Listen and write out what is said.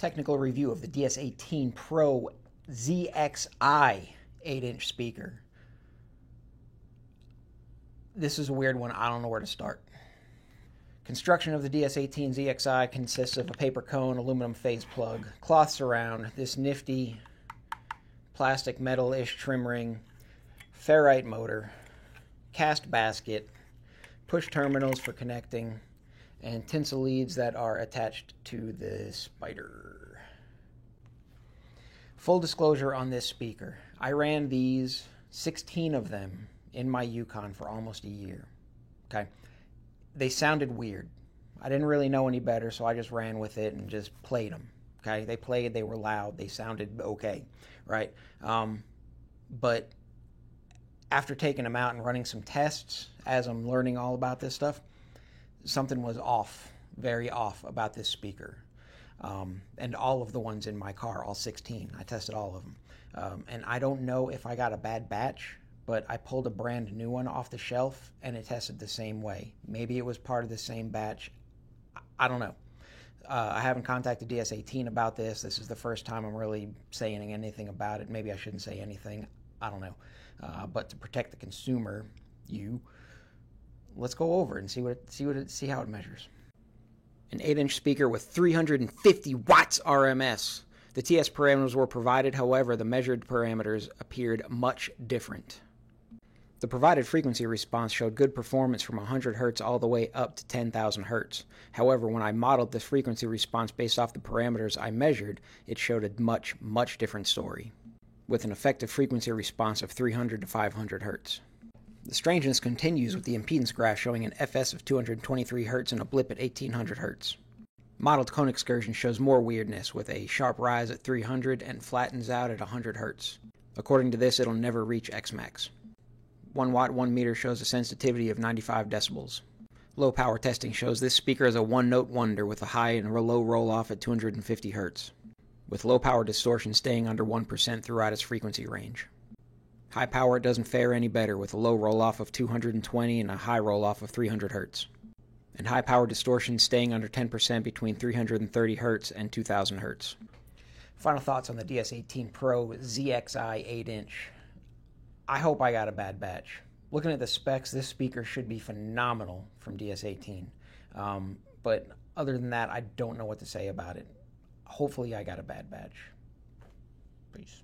Technical review of the DS18 Pro ZXi 8-inch speaker. This is a weird one. I don't know where to start. Construction of the DS18 ZXi consists of a paper cone, aluminum phase plug, cloth surround, this nifty plastic metal-ish trim ring, ferrite motor, cast basket, push terminals for connecting, and tinsel leads that are attached to the spider. Full disclosure on this speaker. I ran these, 16 of them, in my Yukon for almost a year. Okay? They sounded weird. I didn't really know any better, so I just ran with it and just played them. Okay? They played, they were loud, they sounded okay, right? But after taking them out and running some tests, as I'm learning all about this stuff, something was off, very off about this speaker. And all of the ones in my car, all 16, I tested all of them. And I don't know if I got a bad batch, but I pulled a brand new one off the shelf and it tested the same way. Maybe it was part of the same batch. I don't know. I haven't contacted DS18 about this. This is the first time I'm really saying anything about it. Maybe I shouldn't say anything. I don't know. But to protect the consumer, let's go over it and see how it measures. An 8-inch speaker with 350 watts RMS. The TS parameters were provided, however, the measured parameters appeared much different. The provided frequency response showed good performance from 100 Hz all the way up to 10,000 Hz. However, when I modeled this frequency response based off the parameters I measured, it showed a much, much different story, with an effective frequency response of 300 to 500 Hz. The strangeness continues with the impedance graph showing an FS of 223 Hz and a blip at 1800 Hz. Modeled cone excursion shows more weirdness with a sharp rise at 300 and flattens out at 100 Hz. According to this, it'll never reach Xmax. 1 watt 1 meter shows a sensitivity of 95 decibels. Low power testing shows this speaker is a one-note wonder with a high and a low roll-off at 250 Hz, with low power distortion staying under 1% throughout its frequency range. High power it doesn't fare any better with a low roll-off of 220 and a high roll-off of 300 Hz. And high power distortion staying under 10% between 330 Hz and 2000 Hz. Final thoughts on the DS18 Pro ZXi 8-inch. I hope I got a bad batch. Looking at the specs, this speaker should be phenomenal from DS18. But other than that, I don't know what to say about it. Hopefully I got a bad batch. Peace.